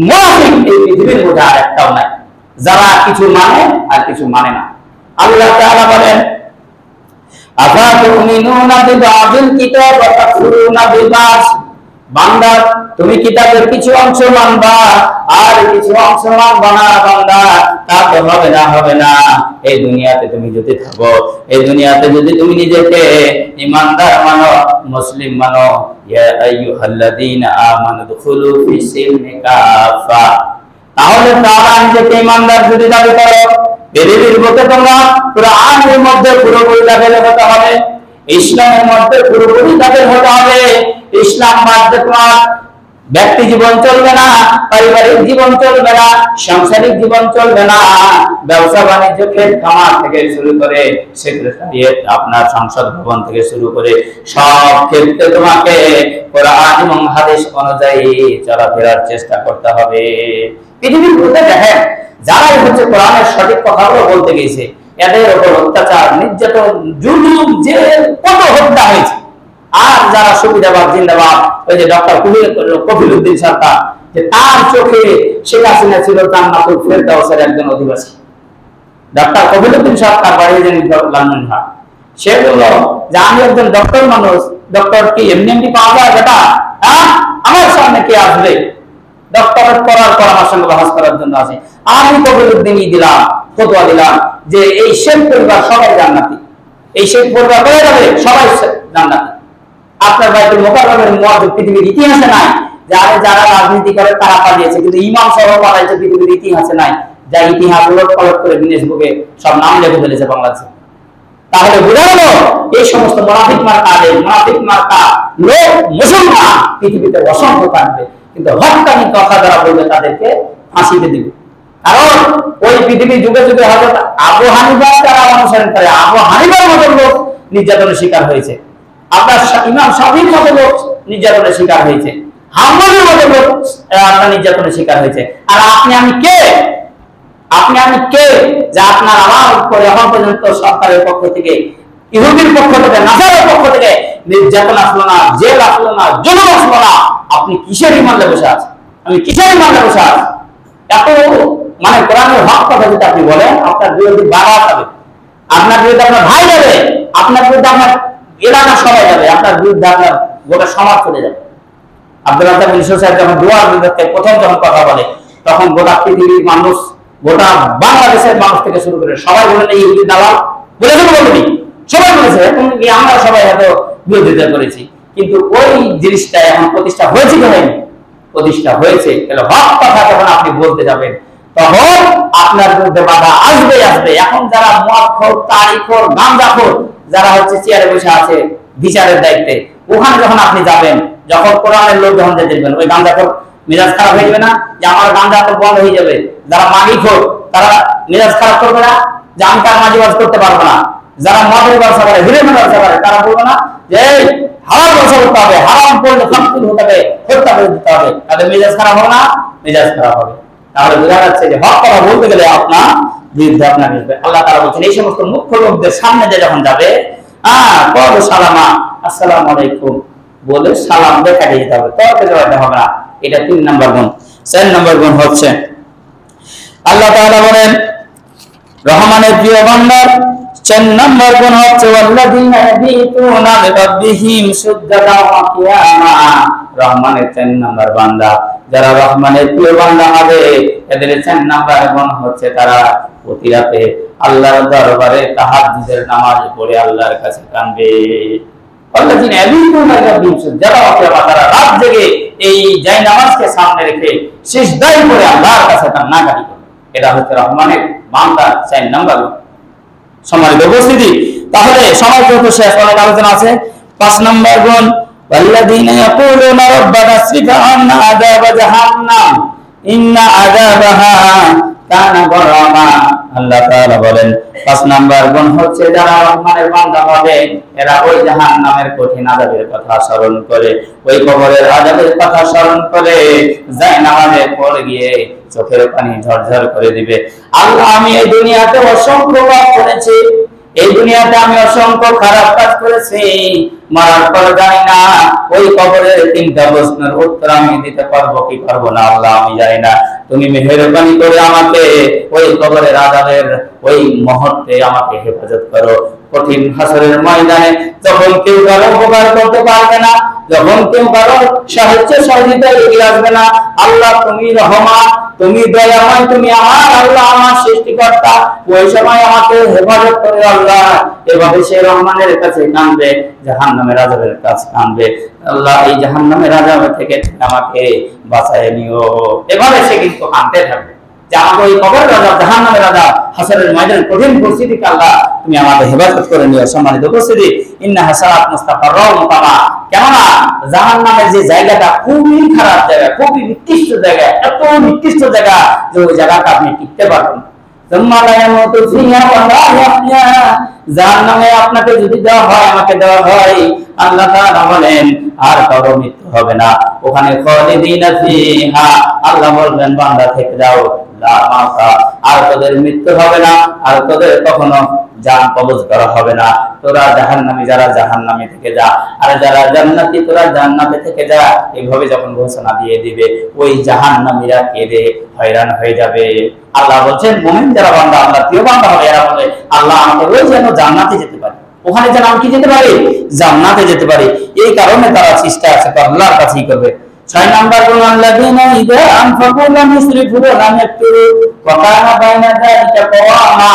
মুনাফিক এই পৃথিবীর মধ্যে আর একটাও নাই, যারা কিছু মানে আর কিছু মানে না। আল্লাহ তাআলা বলেন আফাতুমিনুনা বিবাদিল কিতাব ওয়া তাকফুরুনা বিবাদ। বান্দা তুমি কিতাবের কিছু অংশ মানবা আর কিছু অংশ মানবা না বান্দা, তা তো হবে না। এই দুনিয়াতে তুমি যদি থাকো, এই দুনিয়াতে যদি তুমি নিজেকে ইমানদার মানো, মুসলিম মানো, ইয়া আইয়ুহাল্লাযীনা আমানু দুখুলু ফিস সিলমি কাফা, তাহলে তারা নিজেকে ইমানদার যদি দাবি করো, পৃথিবীর বুকে তোমরা কোরআনের মধ্যে পুরোপুরি দাখিল হতে হবে, ইসলামের মধ্যে পুরোপুরি দাখিল হতে হবে। ইসলাম বাদে তোমার ব্যক্তি জীবন চলবে না, পারিবারিক জীবন চলবে না, সাংসারিক জীবন চলবে না, ব্যবসা বাণিজ্য ক্ষেত্র খামার থেকে শুরু করে সেক্রেটারিয়েট, আপনার সংসদ ভবন থেকে শুরু করে সব ক্ষেত্রে তোমাকে কোরআন এবং হাদিস অনুযায়ী চলাফেরার চেষ্টা করতে হবে। পৃথিবীর মধ্যে দেখেন যারাই হচ্ছে কোরআনের সঠিক কথাগুলো বলতে গেছে, এদের উপর অত্যাচার, নির্যাতন, জুলুম, যে কত হত্যা হয়েছে। আর যারা সুবিধাবাদ জিন্দাবাদ, ওই যে ডক্টর কফিল উদ্দিন সরকার, যে তার চোখে শেখ হাসিনা ছিল জান্নাতুল ফেরদাউসের একজন অধিবাসী। ডক্টর কফিল উদ্দিন সরকার বাড়িয়ে লালমনিরহাট, সে বলল যে আমি একজন ডক্টর মানুষ, ডক্টর কি এমনি পাওয়া যায় বেটা? হ্যাঁ, আমার সামনে কে আসবে ডক্টরেট করার পরামর্শ গ্রহণ করার জন্য আছে? আমি কফিল উদ্দিনই দিলাম, ফতোয়া দিলাম যে এই শেখ পরিবার সবাই জান্নাতি, এই শেখ পরিবার হয়ে যাবে সবাই জান্নাতি। আপনার বাইতুল মুকাররমের মুয়াজ্জিন পৃথিবীর ইতিহাসে নাই, যারা রাজনীতি করে তারা পালিয়েছে, কিন্তু ইমাম সহ পালাইছে পৃথিবীর ইতিহাসে নাই, যা ইতিহাস উলট পালট করে গিনেস বুকে সব নাম লিখে ফেলেছে বাংলাদেশে। তাহলে বোঝা গেল এই সমস্ত মুনাফিক মার্কা আলেম, মুনাফিক মার্কা লোক মুসলমান পৃথিবীতে অসংখ্য থাকবে, কিন্তু হক্কানি কথা যারা বলবে তাদেরকে ফাঁসিতে দিবে। কারণ ওই পৃথিবীর যুগে যুগে হযরত আবু হানিফা তারা অনুসরণ করে, আবু হানিফার মতো লোক নির্যাতনের শিকার হয়েছে, আপনার ইমাম শাফিঈর মতো লোক নির্যাতনের শিকার হয়েছে, হাম্বলীর মতো লোক আপনার নির্যাতনের শিকার হয়েছে। আর আপনি আমি কে? আপনি আমি কে যে আপনার আমার উপরে এখন পর্যন্ত সরকারের পক্ষ থেকে, ইহুদির পক্ষ থেকে, নাসারের পক্ষ থেকে নির্যাতন আসলো না, জেল আসলো না, জুলুম আসলো না? আপনি কিসের ইমানে বসে আছেন? আমি কিসের ইমানে বসে আছি? এত মানে কোরআনের হক কথা যদি আপনি বলেন, আপনার বিরোধী বাবা যাবে, আপনার বিরুদ্ধে আপনার ভাই যাবে, আপনার বিরুদ্ধে আপনার এলাকা সবাই যাবে, আপনার বিরুদ্ধে আপনার গোটা সমাজ চলে যাবে। আব্দুল রাজ্জাক বিন ইউসুফ সাহেব যখন দুয়ার বিরুদ্ধে প্রথম যখন কথা বলে, তখন গোটা পৃথিবীর মানুষ, গোটা বাংলাদেশের মানুষ থেকে শুরু করে সবাই বলেন এই ইহুদি দালাল, বলেছেন বলেনি? সবাই বলেছে। হয়েছে, এখন আমরা সবাই হয়তো বিরোধিতা করেছি, কিন্তু ওই জিনিসটা এখন প্রতিষ্ঠা হয়েছে কি হয়নি? প্রতিষ্ঠা হয়েছে। তাহলে হক কথা যখন আপনি বলতে যাবেন তখন আপনার বিরুদ্ধে বাধা আসবে আসবে। এখন যারা মদখোর, তারিখোর, গাঁজাখোর, যারা হচ্ছে চেয়ারে বসে আছে বিচারের দায়িত্বে, ওখানে যখন আপনি যাবেন, যখন কোরআনের লোক যখন দেখবেন, ওই গাঁজাখোর মেজাজ খারাপ হয়ে যাবে না যে আমার গাঁজাখোর বন্ধ হয়ে যাবে? যারা মাগিখোর তারা মেজাজ খারাপ করবে না যে আমি তার মাঝিবাজ করতে পারবো না? যারা মদের ব্যবসা করে, হিরেনের ব্যবসা করে, তারা বলবে না যে হারাম ব্যবসা করতে হবে, হারাম করলে শাস্তি হতে হবে, হত্যা করে দিতে হবে? তাদের মেজাজ খারাপ হবে না? মেজাজ খারাপ হবে। তাহলে বোঝা যাচ্ছে যে হক কথা বলতে গেলে আপনার বিরুদ্ধে আপনার আসবে। আল্লাহ তাআলা বলছেন এই সমস্ত মুখ্য লোকদের সামনে যে যখন যাবে, কল সালামা, আসসালামু আলাইকুম বলে সালাম দেখা দিতে হবে, তর্কে জবাব হবে না। এটা 3 নম্বর গুণ। 4 নম্বর গুণ হচ্ছে আল্লাহ তাআলা বলেন রহমানের প্রিয় বান্দার 4 নম্বর গুণ হচ্ছে ওয়াল্লাযীনা ইয়াবিতুনা লিরাব্বিহিম সুজ্জাদান ওয়া কিয়ামা। রহমানের 4 নম্বর বান্দা, যারা রহমানের প্রিয় বান্দা হবে, এদের 4 নম্বর গুণ হচ্ছে তারা প্রতি রাতে আল্লাহর দরবারে তাহাজ্জুদের নামাজ পড়ে আল্লাহর কাছে কাঁদবে। ওয়াল্লাযীনা ইয়াবিতুনা লিরাব্বিহিম সুজ্জাদান ওয়া কিয়ামা, তারা রাত জেগে এই জায় নামাজকে সামনে রেখে সিজদায় পড়ে আল্লাহর কাছে কান্নাকাটি করে। এটা হচ্ছে রহমানের বান্দার 4 নম্বর গুণ। সম্মানিত উপস্থিতি, তাহলে সময় যত শেষ অনেক আলোচনা আছে। 5 নম্বর গুণ ওয়াল্লাযীনা ইয়াকুলুনা রাব্বানা আসরিফ আন্না আযাব জাহান্নাম ইন্না আযাবাহা কানা গরামা। আল্লাহ তাআলা বলেন 5 নম্বর গুণ হচ্ছে যারা রহমানের বান্দা হবে, এরা ওই জাহান্নামের কঠিন আযাবের কথা স্মরণ করে, ওই কবরের আযাবের কথা স্মরণ করে যায় নামাজে পড়ে গিয়ে চোখের পানি ঝরঝর করে দিবে। আল্লাহ, আমি এই দুনিয়াতে অসংখ্য পাপ করেছি, এই দুনিয়াতে আমি অসংখ্য খারাপ কাজ করেছি, মারার পর জানি না ওই কবরের 3টা প্রশ্নের উত্তর আমি দিতে পারবো কি পারবো না। আল্লাহ, আমি জানি না, তুমি মেহেরবানি করে আমাকে ওই কবরের আযাবের ওই মুহূর্তে আমাকে হেফাজত করো। কঠিন হাসরের ময়দানে যখন কেউ কারো উপকার করতে পারবে না, যখন কেউ কারো সাহায্য সহযোগিতা এগিয়ে আসবে না, আল্লাহ তুমি রহমান, তুমি দয়াময়, তুমি আমার আল্লাহ, আমার সৃষ্টিকর্তা, ওই সময় আমাকে হেফাজত করে আল্লাহ। এভাবে সে রহমানের কাছে কাঁদবে, জাহান্নামের আযাবের কাছে কাঁদবে, আল্লাহ এই জাহান্নামের আযাব থেকে আমাকে বাঁচায় নিও। এভাবে সে কিন্তু কাঁদতে থাকবে যে আমাকে ওই কবরের আযাব, জাহান্নামের আযাব, হাসরের ময়দানের কঠিন পরিস্থিতিকে আল্লাহ তুমি আমাকে হেফাজত করে নিও। সম্মানিত উপস্থিতি, ইন্না হাসারাত মুস্তাকাররা ওয়া মুকামা, কেননা জাহান্নামের যে জায়গাটা খুবই খারাপ জায়গা, খুবই নিকৃষ্ট জায়গা, এত নিকৃষ্ট জায়গা যে ওই জায়গাটা আপনি টিকতে পারবেন না। জাহান্নামে আপনাকে যদি দেওয়া হয়, আমাকে দেওয়া হয়, আল্লাহ তাআলা বলেন আর কারো মৃত্যু হবে না, ওখানে খালিদিনা ফিহা, আল্লাহ বলবেন বান্দা থেকে যাও, লা মাউতা, আর তোদের মৃত্যু হবে না, আর তোদের কখনো জান কবজ করা হবে না। তোরা জাহান্নামী, যারা জাহান্নামে থেকে যা, আর যারা জান্নাতি তোরা জান্নাতে থেকে যা। এইভাবে যখন ঘোষণা দিয়ে দিবে, ওই জাহান্নামীরা কেঁদে হয়রান হয়ে যাবে। আল্লাহ বলছেন মুমিন যারা বান্দা, আল্লাহ প্রিয় বান্দা হবে, এরা বলে আল্লাহ আমাকে ওই যেন জান্নাতে যেতে পারি, ওখানে যেন আমি কি যেতে পারি, জান্নাতে যেতে পারি। এই কারণে তারা চেষ্টা আছে আল্লাহর কাছেই করবে। 6 নম্বর গুণ আল্লাযীনা ইযা আনফাকু লাম ইসরিফু ওয়া লাম ইয়াকতুরু ওয়া কানা বাইনা যালিকা কাওয়ামা।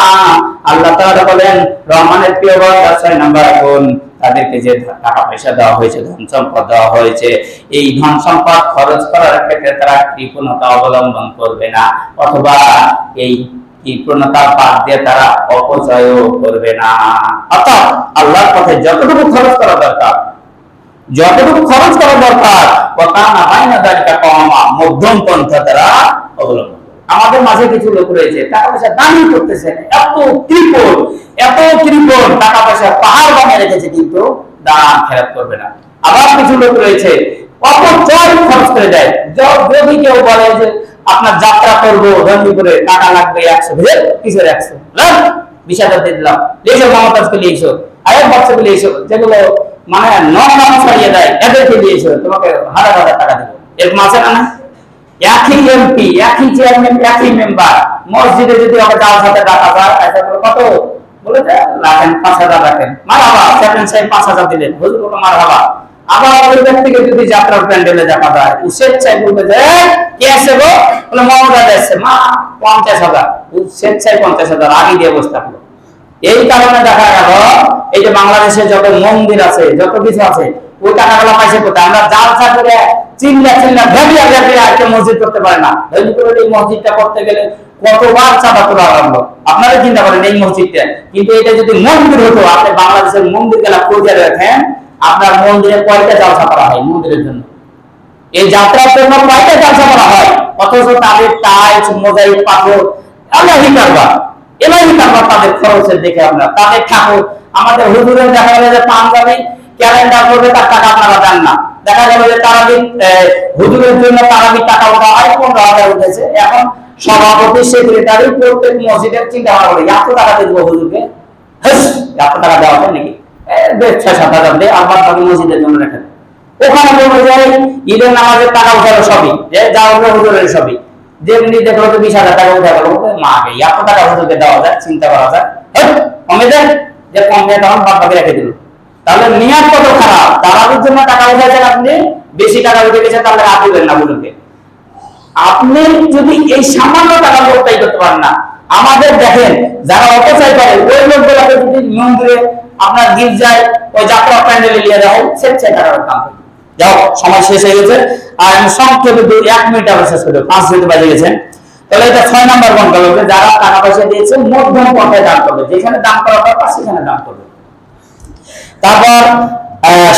আল্লাহ তাআলা বলেন রহমানের প্রিয় বান্দা 6 নম্বর গুণ, তাদেরকে যে টাকা পয়সা দেওয়া হয়েছে, ধন সম্পদ দেওয়া হয়েছে, এই ধন সম্পদ খরচ করার ক্ষেত্রে তারা কৃপণতা অবলম্বন করবে না, অথবা এই কৃপণতা বাদ দিয়ে তারা অপচয়ও করবে না। অর্থাৎ আল্লাহর পথে যতটুকু খরচ করা দরকার, যতটুকু খরচ করা দরকার, ওয়াকানা বাইনা যালিকা কাওয়ামা, মধ্যম পন্থা তারা অবলম্বন। আমাদের মাঝে কিছু লোক রয়েছে টাকা পয়সা দানি করতেছে, এত কৃপণ, টাকা পয়সা পাহাড় বানিয়ে রেখেছে, কিন্তু দান খেলাপ করবে না। আবার কিছু লোক রয়েছে অপচয় খরচ করে দেয়। যদি কেউ বলে যে আপনার যাত্রা করবো রঞ্জিপুরে, টাকা লাগবে 100, কিসের 100, 20,000 দিয়ে দিলাম, এইসব মমতাজকে নিয়েছো, আরেক বাচ্চাকে নিয়েছো, যেগুলো মানে নাম ছাড়িয়ে দেয়, এদেরকে দিয়েছো, তোমাকে 1,000 টাকা দেবো, এরকম আছে না? একই এমপি, একই চেয়ারম্যান, একই মেম্বার, মসজিদে যদি ওকে 4,000 টাকা যায়, কত বলে রাখেন, 5,000 রাখেন, মারহাবা, চেয়ারম্যান সাহেব 5,000 দিলেন, হুজুর বলো মারহাবা। আবার ওই ব্যক্তিকে যদি যাত্রার প্যান্ডেলে দেখা যায়, স্বেচ্ছায় বলবে যে কে আসছে গো, বলে মমতাজ আসছে, মা 50,000, স্বেচ্ছায় 50,000 আগে দিয়ে বসে থাকলো। এই কারণে দেখা গেল এই যে বাংলাদেশে যত মন্দির আছে, যত কিছু আছে, ওই টাকাগুলো পাইছে কোথায়? আমরা জালসা করে চিল্লা চিল্লা ভেবিয়া ভেবিয়া একটা মসজিদ করতে পারে না। এই মসজিদটা করতে গেলে কতবার চাঁদা তোলা লাগলো, আপনারা চিন্তা করেন এই মসজিদটা। কিন্তু এটা যদি মন্দির হতো, আপনি বাংলাদেশের মন্দির গেলা খুঁজে দেখেন, আপনার মন্দিরে কয়টা জালসা করা হয় মন্দিরের জন্য, এই যাত্রার জন্য কয়টা জালসা করা হয়, অথচ তাদের টাইলস, মোজাইক, পাথর, আল্লাহি কারবার, এলাহি কারবার তাদের খরচের দেখে আমরা, তাদের ঠাকুর, আমাদের হুজুরের দেখা গেল যে পাঞ্জাবি ক্যালেন্ডার করবে, তার টাকা আপনারা দেন না। দেখা গেল যে তারাবি হুজুরের জন্য তারাবি টাকা ওঠা হয় 15,000 উঠেছে, এখন সভাপতি সেক্রেটারি প্রত্যেক মসজিদের চিন্তা ভাবনা করে এত টাকা দেবো হুজুরকে, এত টাকা দেওয়া হয় নাকি, 6-7 হাজার দিয়ে আবার বাকি মসজিদের জন্য রেখে দেয়। ওখানে বলবো যে ঈদের নামাজের টাকা উঠালো সবই, যে যা উঠলো হুজুরের সবই, যেমনি দেখলো তো 20,000 টাকা উঠে গেল, মাকে এত টাকা হুজুরকে দেওয়া যায়, চিন্তা করা যায়, কমে দেয় যে কমে তখন বাদ বাকি রেখে দিল। তাহলে নিয়াত কত খারাপ, তারাবির জন্য টাকা উঠাইছেন আপনি, বেশি টাকা উঠে গেছে, তাহলে আর দিবেন না হুজুরকে। আপনি যদি এই সামান্য টাকা লোকটাই করতে পারেন না, আমাদের দেখেন যারা অপচয় করে ওই লোকগুলোকে যদি মন্দিরে আপনার গির্জায় ওই যাত্রা প্যান্ডেলে নিয়ে যাও, সেটা টাকার দাম। যাও, সময় শেষ হয়ে গেছে, আর আমি সংক্ষেপে 1 মিনিট আবার শেষ করে 5 মিনিট বাজে গেছেন। তাহলে এটা 6 নাম্বার পন্থা হবে, যারা টাকা পয়সা দিয়েছে মধ্যম পন্থায় দান করবে, যেখানে দান করা দরকার সেখানে দান করবে। তারপর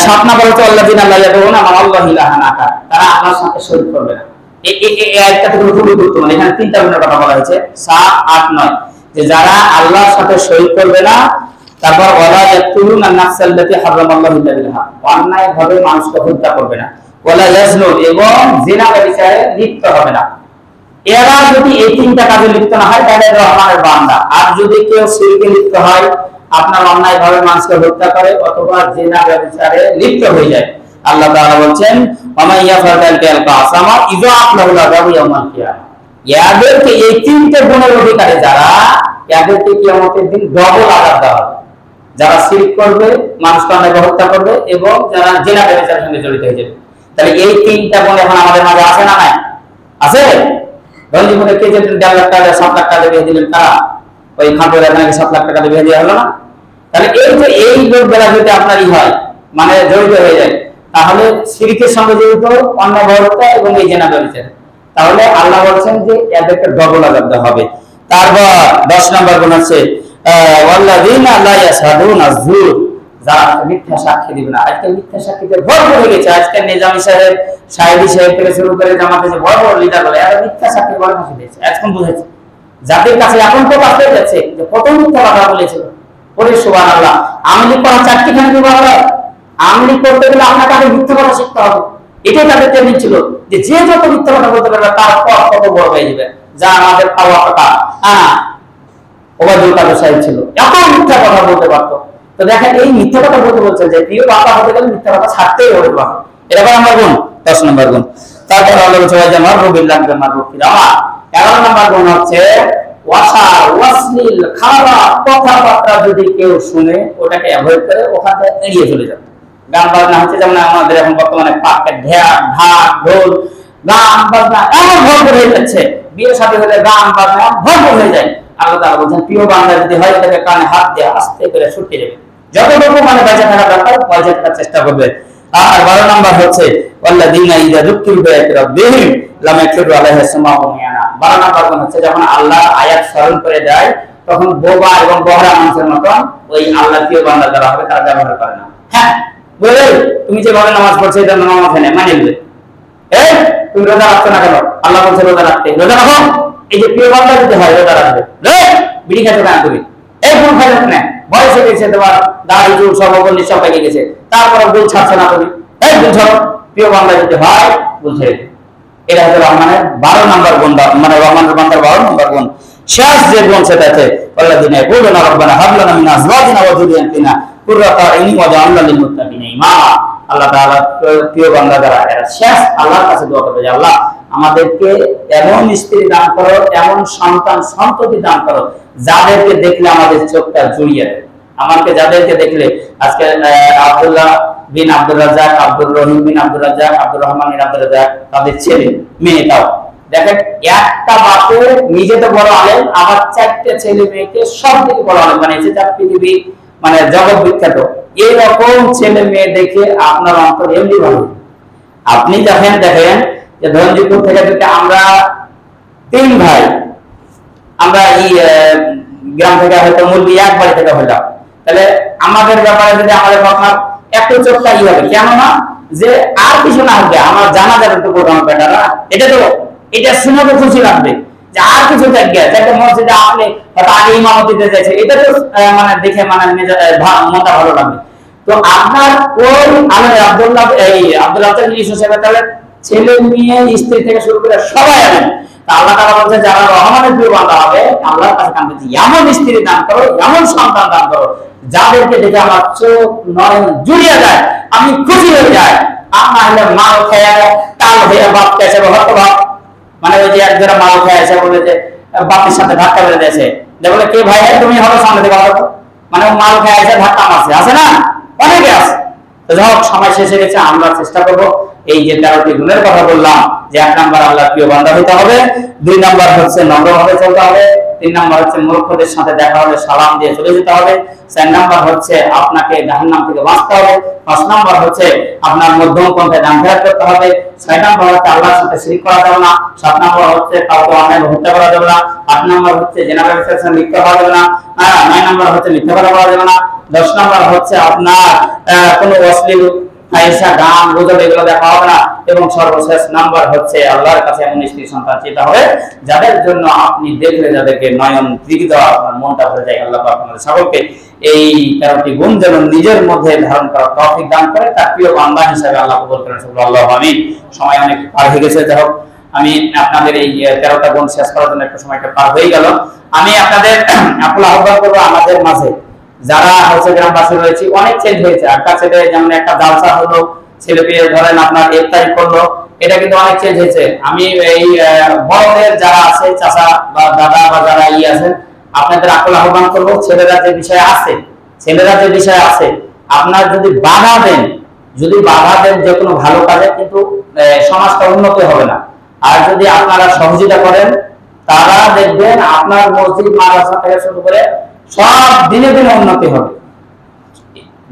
7 নাম্বার হচ্ছে আল্লাযিনা লা ইয়াদউনা মা আল্লাহি ইলাহান আখার, তারা আল্লাহর সাথে শরীক করবে না। এই আয়াতটা খুবই গুরুত্বপূর্ণ, এখানে 3টা গুণের কথা বলা হয়েছে 7, 8, 9, যে যারা আল্লাহর সাথে শরীক করবে না। তারপর ওয়ালা ইয়াকতুলুনা নাফসাল্লাতী হারামাল্লাহু ইল্লা বিল হক, অন্যায় ভাবে মানুষকে হত্যা করবে না। ওয়ালা ইয়াজনুন, এবং জিনা ব্যভিচারে লিপ্ত হবে না। এরা যদি এই 3টা কাজে লিপ্ত না হয় তাহলে রহমানের বান্দা। আর যদি কেউ শিরকে লিপ্ত হয়, আপনার অন্যায় ভাবে মানুষকে হত্যা করে অথবা জিনা ব্যভিচারে লিপ্ত হয়ে যায়, আল্লাহ তাআলা বলেন ওয়া ইয়াফআল যালিকা আসামা ইযাআত লাহু আযাবু ইয়াউমাল কিয়ামা, এদেরকে এই 3টে গুণের অধিকারী যারা, এদেরকে কিয়ামতের দিন ডবল আযাব দেওয়া হবে। যারা শিরক করবে, মানুষকে অন্যায় হত্যা করবে, এবং যারা জিনা ব্যভিচারের সঙ্গে জড়িত হয়ে যাবে। তাহলে এই 3টা গুণ এখন আমাদের মাঝে আছে না নাই? আছে। জীবনে কে যে 1.5 লাখ টাকা 7 লাখ টাকা দিয়ে দিলেন, তারা ওই খাদ্যের আপনাকে 7 লাখ টাকা দিয়ে দেওয়া হলো না? তাহলে এই যে এই লোকগুলা যদি আপনারই হয়, মানে জড়িত হয়ে যায়, তাহলে শিরকের সঙ্গে জড়িত, অন্যায় হত্যা এবং এই জিনা ব্যভিচার, তাহলে আল্লাহ বলছেন যে এদেরকে ডবল আযাব দেওয়া হবে। তারপর 10 নাম্বার গুণ আছে ওয়াল্লাযিনা লা ইয়াশহাদুনা যুর, যারা মিথ্যা সাক্ষী দিবে না। আজকে মিথ্যা সাক্ষীতে ভরপুর হয়ে গেছে। আজকে নিজামী সাহেব, সাহেবী সাহেব থেকে শুরু করে জামাতে যে বড় বড় লিডার বলে, এরা মিথ্যা সাক্ষী বলে ফাঁসি দিয়েছে। এখন বুঝেছে জাতির কাছে, এখন তো বাঁচতে যাচ্ছে যে কত মিথ্যা কথা বলেছিল। ওরে সুবহানাল্লাহ, আমলি করা 4টিখানি বিভাগ হয়। আমলি করতে গেলে আপনাকে আগে মিথ্যা কথা শিখতে হবে। এটাই তাদের ট্রেনিং ছিল, যে যে যত মিথ্যা কথা বলতে পারবে তার পথ কত বড় হয়ে যাবে। যা আমাদের পাওয়া কথা, ওবায়দুল কাদের সাহেব ছিল, এত মিথ্যা কথা বলতে পারতো। তো দেখেন এই মিথ্যা কথা বলতে বলছে যে প্রিয় বাবা হতে গেলে মিথ্যা কথা ছাড়তেই হবে। এটা নাম্বার গুণ, 10 নাম্বার গুণ। তারপর আল্লাহ বলছে যে মাররুবিল্লাহ বিমাররুফিরামা, 11 নাম্বার গুণ হচ্ছে ওয়াসার ওয়াসলিল খারাপ কথাবার্তা যদি কেউ শুনে ওটাকে অ্যাভয়েড করে, ওখান থেকে এড়িয়ে চলে যাবে। গান বাজনা হচ্ছে যেমন আমাদের এখন বর্তমানে পাকের ঢাক, ঢোল, গান বাজনা এমন ভরপুর হয়ে যাচ্ছে, বিয়ে শাদী হলে গান বাজনা ভরপুর হয়ে যায়। আল্লাহ তাআলা বলেন প্রিয় বান্দা যদি হয় তাকে কানে হাত দিয়ে আস্তে করে ছুটে যাবে, যতটুকু মানে বেঁচে থাকা দরকার বেঁচে থাকার চেষ্টা করবে। আর 12 নাম্বার হচ্ছে ওয়াল্লাযিনা ইযা যুকিরু বিআয়াতি রাব্বিহিম লাম ইয়াখিরু আলাইহা সামাউ মিয়ানা। 12 নাম্বার গুণ হচ্ছে যখন আল্লাহর আয়াত স্মরণ করে দেয়, তখন বোবা এবং বহরা মানুষের মতন ওই আল্লাহর প্রিয় বান্দা যারা হবে তারা ব্যবহার করে না। হ্যাঁ বলে তুমি যেভাবে নামাজ পড়ছো এটা নামাজ হয় মানে নেবে, তুমি রোজা রাখছো না কেন? আল্লাহ বলছে রোজা রাখতে, রোজা রাখো। এই যে প্রিয় বান্দা যদি হয় রোজা রাখবে, বিড়ি খেতে কেন তুমি? এই ভুল খাইলে না, বয়স হয়ে গেছে, তোমার দাড়ি চুল সব বললি সব পেকে গেছে, তারপর ভুল ছাড়ছো না তুমি, এই ভুল ছাড়ো। প্রিয় বান্দা যদি হয় ভুল ছেড়ে দিবে। এটা হচ্ছে রহমানের 12 নাম্বার গুণ, মানে রহমানের বান্দার 12 নাম্বার গুণ। শেষ যে গুণ সেটা আছে ওয়াল্লাযিনা ইয়াকুলুনা রাব্বানা হাব লানা মিন আজওয়াজিনা ওয়া যুররিয়াতিনা কুররাতা আইনি ওয়াজআলনা লিল মুত্তাকিনা ইমামা। আল্লাহ তাআলা প্রিয় বান্দা যারা, এরা শেষ আল্লাহর কাছে দোয়া করবে যে আল্লাহ আমাদেরকে এমন স্ত্রী দান করো, এমন সন্তান সন্ততি দান করো যাদেরকে দেখলে আমাদের চোখটা জুড়িয়ে দেয়। আমাকে যাদেরকে দেখলে, আজকে আব্দুল্লাহ বিন আব্দুর রাজ্জাক, আব্দুর রহিম বিন আব্দুর রাজ্জাক, আব্দুর রহমান বিন আব্দুর রাজ্জাক, তাদের ছেলে মেয়েটাও দেখেন, একটা বাপে নিজে তো বড় আলেম, আবার 4টে ছেলে মেয়েকে সব থেকে বড় আলেম বানিয়েছে, যা পৃথিবী মানে জগৎ বিখ্যাত, এরকম ছেলে মেয়ে দেখে আপনার অন্তর এমনি ভালো। আপনি দেখেন যে ধনজিপুর থেকে যদি আমরা 3 ভাই, আমরা এই গ্রাম থেকে হয়তো মুরগি এক বাড়ি থেকে হইলাম, তাহলে আমাদের ব্যাপারে যদি আমাদের ঘটনা একটু চোখটা ই হবে, কেননা যে আর কিছু না হবে, আমার জানা যাবে তো প্রোগ্রাম বেটারা, এটা শুনে তো খুশি লাগবে যে আর কিছু থাকবে, যাতে মসজিদে আপনি হয়তো আগে ইমামতি দিতে যাচ্ছে, এটা তো মানে দেখে মানে মনটা ভালো লাগবে। তো আপনার ওই আমাদের আব্দুল্লাহ তাহলে ছেলে মেয়ে স্ত্রী থেকে শুরু করে সবাই আনেন। আল্লাহ তাআলা বলছেন যারা রহমানের প্রিয় বান্দা হবে আল্লাহর কাছে কাঁদবে, এমন স্ত্রী দান করো, এমন সন্তান দান করো যাদেরকে দেখে আমার চোখ নয়ন জুড়িয়ে যায়, আমি খুশি হয়ে যাই। আমার হলে মাল খেয়ে তাল হয়ে বাপ খেয়েছে হতভাব, মানে ওই যে একজোড়া মাল খেয়েছে বলে যে বাপের সাথে ধাক্কা মেরে দিয়েছে, যে বলে কে ভাই তুমি হবে সামনে থেকে হতো, মানে মাল খেয়েছে ধাক্কা মারছে, আছে না, অনেকে আছে। তো যাক সময় শেষ হয়ে গেছে, আমরা চেষ্টা করব এই যে 13টি গুণের কথা বললাম, যে 1 নাম্বার আল্লাহর প্রিয় বান্দা হতে হবে, 2 নাম্বার হচ্ছে নম্রভাবে চলতে হবে, 3 নাম্বার হচ্ছে মূর্খদের সাথে দেখা হলে সালাম দিয়ে চলে যেতে হবে, 4 নাম্বার হচ্ছে আপনাকে জাহান্নাম থেকে বাঁচতে হবে, 5 নাম্বার হচ্ছে আপনার মধ্যম পন্থায় দান খয়রাত করতে হবে, 6 নাম্বার হচ্ছে আল্লাহর সাথে শিরক করা যাবে না, 7 নাম্বার হচ্ছে কাউকে অন্যায় হত্যা করা যাবে না, 8 নাম্বার হচ্ছে জেনা ব্যবসার সাথে লিপ্ত হওয়া যাবে না, 9 নাম্বার হচ্ছে মিথ্যা কথা বলা যাবে না, 10 নাম্বার হচ্ছে আপনার কোনো অশ্লীল ফাহিশা গান গুজব এগুলো দেখা হবে না, এবং সর্বশেষ নাম্বার হচ্ছে আল্লাহর কাছে এমন স্ত্রী সন্তান চেতে হবে যাদের জন্য আপনি দেখলে যাদেরকে নয়ন তৃপ্ত আপনার মনটা ভরে যায়। আল্লাহ পাক আমাদের সকলকে এই 13টি গুণ যেন নিজের মধ্যে ধারণ করার তৌফিক দান করে, তার প্রিয় বান্দা হিসেবে আল্লাহ কবুল করেন। আল্লাহু আমিন। সময় অনেক পার হয়ে গেছে, যাই হোক আমি আপনাদের এই 13টা গুণ শেষ করার জন্য একটু সময়টা পার হয়ে গেল। আমি আপনাদের আহ্বান করবো আমাদের মাঝে যারা হচ্ছে গ্রামবাসী রয়েছে, অনেক চেঞ্জ হয়েছে। একটা ছেলে যেমন একটা জালসা হলো, ছেলে পেয়ে ধরেন আপনার ইফতারি করলো, এটা কিন্তু অনেক চেঞ্জ হয়েছে। আমি এই বড়দের যারা আছে চাচা বা দাদা বা যারা আছেন, আপনাদের আহ্বান করবো ছেলেরা যে বিষয়ে আছে আপনার যদি বাধা দেন যে কোনো ভালো কাজে, কিন্তু সমাজটা উন্নতি হবে না। আর যদি আপনারা সহযোগিতা করেন, তারা দেখবেন আপনার মসজিদ মাদ্রাসা থেকে শুরু করে সব দিনে দিনে উন্নতি হবে,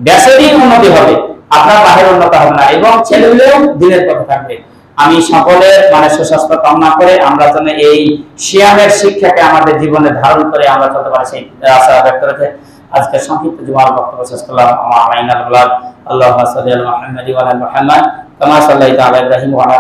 দেশেরই উন্নতি হবে, আপনার বাহির উন্নতি হবে না, এবং ছেলেগুলোও দিনের পথে থাকবে। আমি সকলের মানে সুস্বাস্থ্য কামনা করে আমরা যেন এই সিয়ামের শিক্ষাকে আমাদের জীবনে ধারণ করে আমরা চলতে পারি সেই আশা ব্যক্ত রেখে আজকে সংক্ষিপ্ত জুমার বক্তব্য শেষ করলাম। আল্লাহুম্মা সাল্লি আলা মুহাম্মাদ ওয়া আলা মুহাম্মাদ কামা সাল্লাইতা আলা ইব্রাহিম ওয়া আলা